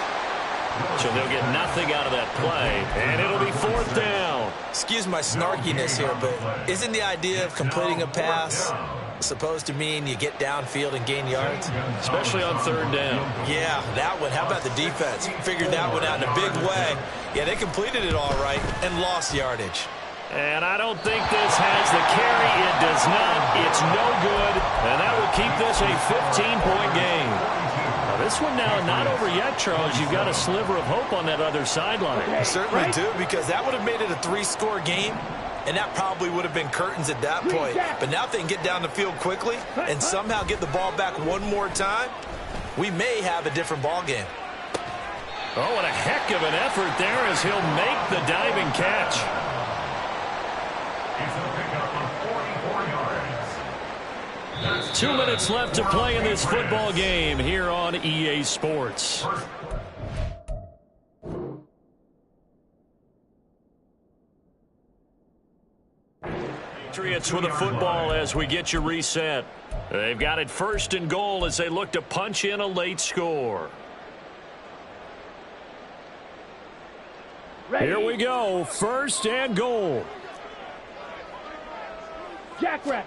So they'll get nothing out of that play, and it'll be fourth down. Excuse my snarkiness here, but isn't the idea of completing a pass supposed to mean you get downfield and gain yards? Especially on third down. Yeah, that one. How about the defense? Figured that one out in a big way. Yeah, they completed it all right and lost yardage. And I don't think this has the carry. It does not. It's no good, and that will keep this a 15-point game. This one now not over yet, Charles. You've got a sliver of hope on that other sideline. You certainly do, because that would have made it a 3-score game, and that probably would have been curtains at that point. But now if they can get down the field quickly and somehow get the ball back one more time, we may have a different ball game. Oh, what a heck of an effort there as he'll make the diving catch. It's a pickup of 44 yards. 2 minutes left to play in this football game here on EA Sports. Patriots with a football as we get you reset. They've got it first and goal as they look to punch in a late score. Here we go. First and goal. Jackrabbit.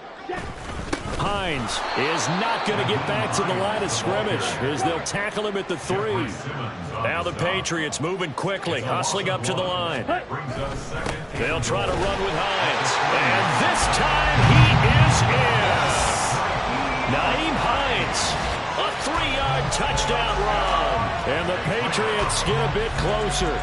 Hines is not going to get back to the line of scrimmage as they'll tackle him at the 3. Now the Patriots moving quickly, hustling up to the line. They'll try to run with Hines. And this time he is in. Nyheim Hines, a 3-yard touchdown run. And the Patriots get a bit closer.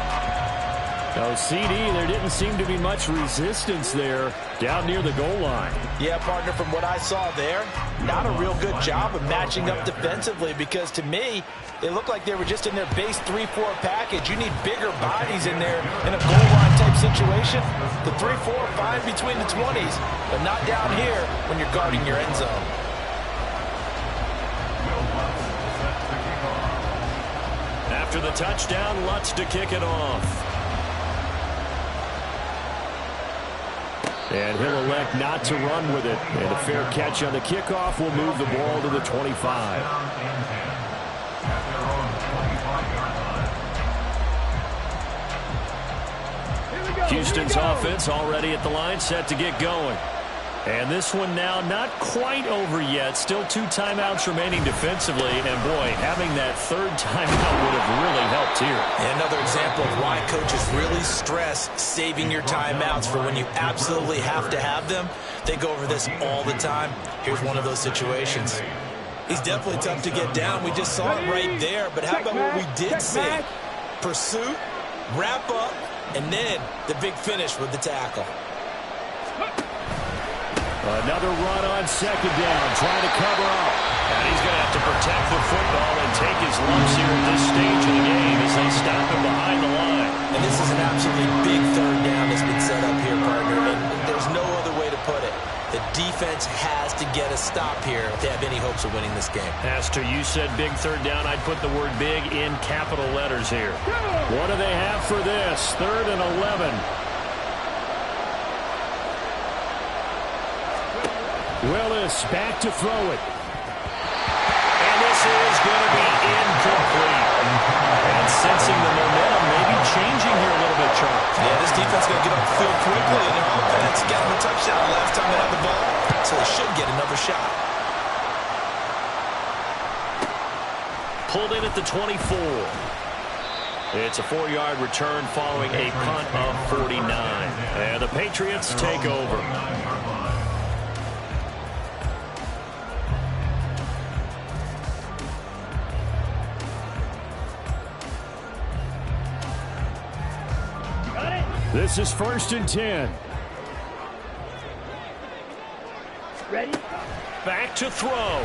Oh, CD, there didn't seem to be much resistance there down near the goal line. Yeah, partner, from what I saw there, not a real good job of matching up defensively because to me, it looked like they were just in their base 3-4 package. You need bigger bodies in there in a goal line type situation. The 3-4 fine between the 20s, but not down here when you're guarding your end zone. After the touchdown, Lutz to kick it off. And he'll elect not to run with it. And a fair catch on the kickoff will move the ball to the 25. Houston's offense already at the line, set to get going. And this one now not quite over yet. Still 2 timeouts remaining defensively. And, boy, having that 3rd timeout would have really helped here. And another example of why coaches really stress saving your timeouts for when you absolutely have to have them. They go over this all the time. Here's one of those situations. He's definitely tough to get down. We just saw it right there. But how about what we did see? Pursuit, wrap up, and then the big finish with the tackle. Another run on 2nd down, trying to cover up. And he's going to have to protect the football and take his lumps here at this stage of the game as they stop him behind the line. And this is an absolutely big 3rd down that's been set up here, partner. And there's no other way to put it. The defense has to get a stop here if they have any hopes of winning this game. Pastor, you said big 3rd down. I'd put the word big in capital letters here. What do they have for this? 3rd and 11. Willis back to throw it. And this is going to be incomplete. And sensing the momentum maybe changing here a little bit, Charles. Yeah, this defense is going to get off the field quickly, and their offense got them a touchdown the last time they had the ball, so they should get another shot. Pulled in at the 24. It's a 4-yard return following a punt of 49. And the Patriots take over. This is 1st and 10. Ready? Back to throw.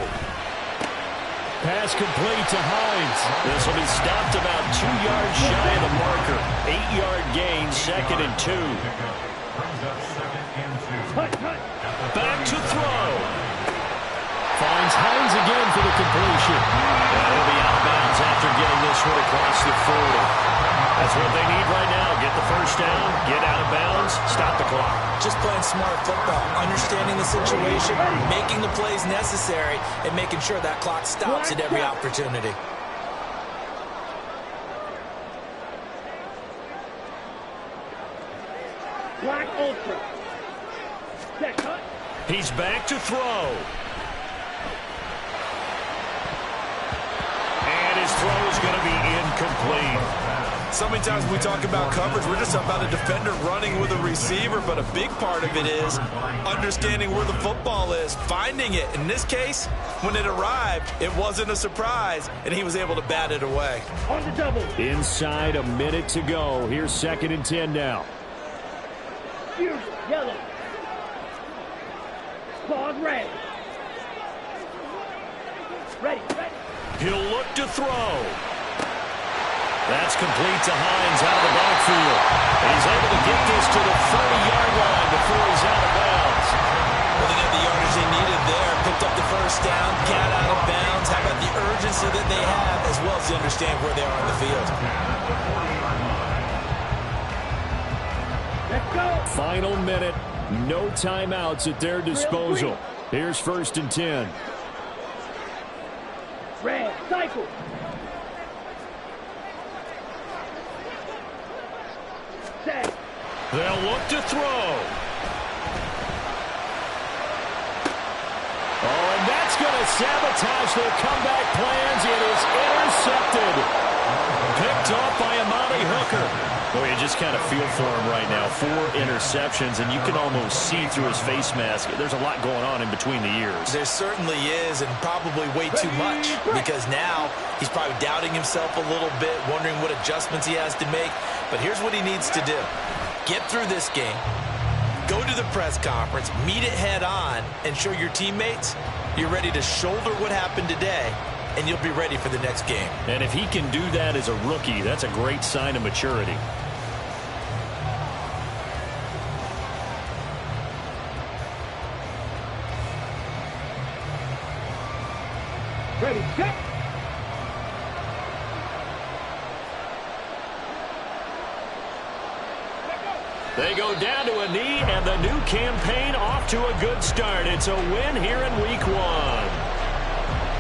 Pass complete to Hines. This will be stopped about 2 yards shy of the marker. 8-yard gain, 2nd and 2. Back to throw. Finds Hines again for the completion. And he'll be out of bounds after getting this one across the 40. That's what they need right now. Get the 1st down, get out of bounds, stop the clock. Just playing smart football, understanding the situation, making the plays necessary, and making sure that clock stops at every opportunity. Black Ultra. Set cut. He's back to throw. And his throw is going to be incomplete. So many times when we talk about coverage, we're just talking about a defender running with a receiver, but a big part of it is understanding where the football is, finding it. In this case, when it arrived, it wasn't a surprise, and he was able to bat it away. On the double. Inside a minute to go. Here's 2nd and 10 now. Fusion, yellow. Claws red. Ready. He'll look to throw. That's complete to Hines out of the backfield. And he's able to get this to the 30-yard line before he's out of bounds. Well, they got the yardage they needed there. Picked up the 1st down, got out of bounds. How about the urgency that they have, as well as to understand where they are on the field. Let's go. Final minute. No timeouts at their disposal. Here's 1st and 10. Red, cycle. They'll look to throw. Oh, and that's going to sabotage their comeback plans. It is intercepted. Picked off by Amani Hooker. Boy, you just kind of feel for him right now. 4 interceptions, and you can almost see through his face mask. There's a lot going on in between the ears. There certainly is, and probably way too much, because now he's probably doubting himself a little bit, wondering what adjustments he has to make. But here's what he needs to do. Get through this game, go to the press conference, meet it head on, and show your teammates you're ready to shoulder what happened today, and you'll be ready for the next game. And if he can do that as a rookie, that's a great sign of maturity. Ready, set. They go down to a knee, and the new campaign off to a good start. It's a win here in Week 1.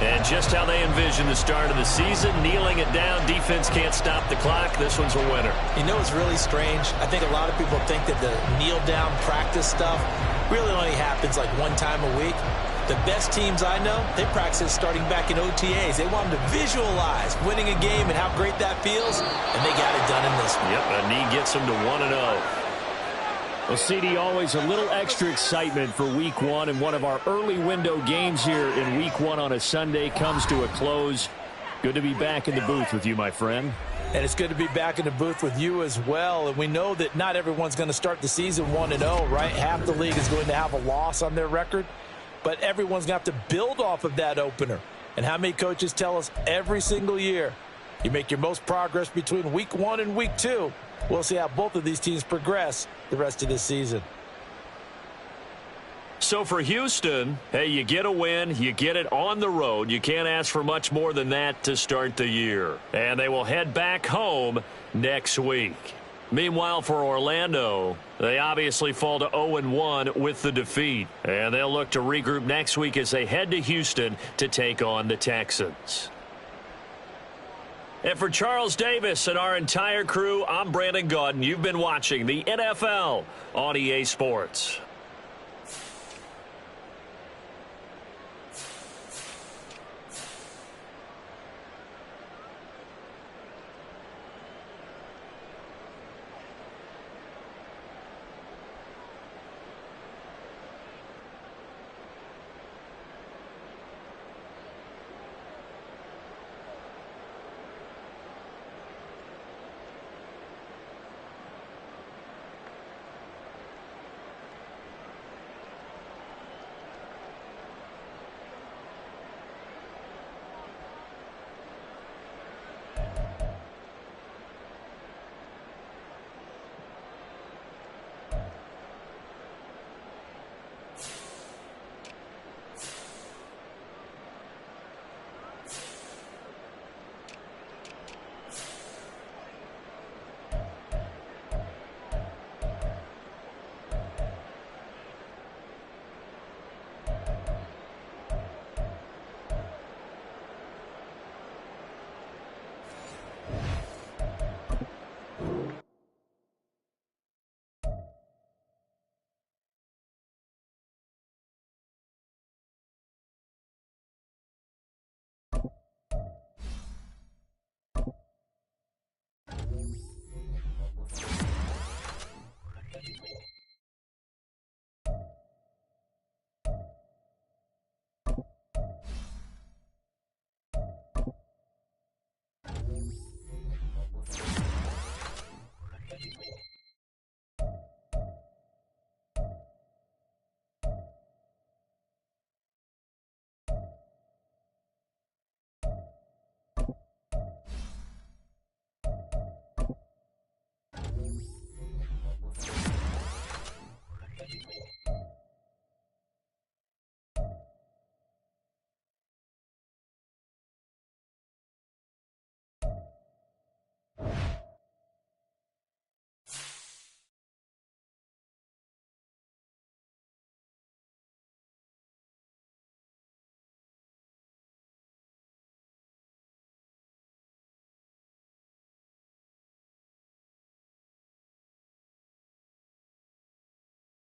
And just how they envision the start of the season, kneeling it down, defense can't stop the clock. This one's a winner. You know, it's really strange. I think a lot of people think that the kneel-down practice stuff really only happens like one time a week. The best teams I know, they practice starting back in OTAs. They want them to visualize winning a game and how great that feels, and they got it done in this one. Yep, a knee gets them to 1-0. Well, CD, always a little extra excitement for Week 1, and one of our early window games here in Week 1 on a Sunday comes to a close. Good to be back in the booth with you, my friend. And it's good to be back in the booth with you as well. And we know that not everyone's going to start the season 1-0, right? Half the league is going to have a loss on their record, but everyone's going to have to build off of that opener. And how many coaches tell us every single year, you make your most progress between Week 1 and Week 2. We'll see how both of these teams progress the rest of this season. So for Houston, hey, you get a win, you get it on the road. You can't ask for much more than that to start the year. And they will head back home next week. Meanwhile, for Orlando, they obviously fall to 0-1 with the defeat. And they'll look to regroup next week as they head to Houston to take on the Texans. And for Charles Davis and our entire crew, I'm Brandon Gaudin. You've been watching the NFL on EA Sports.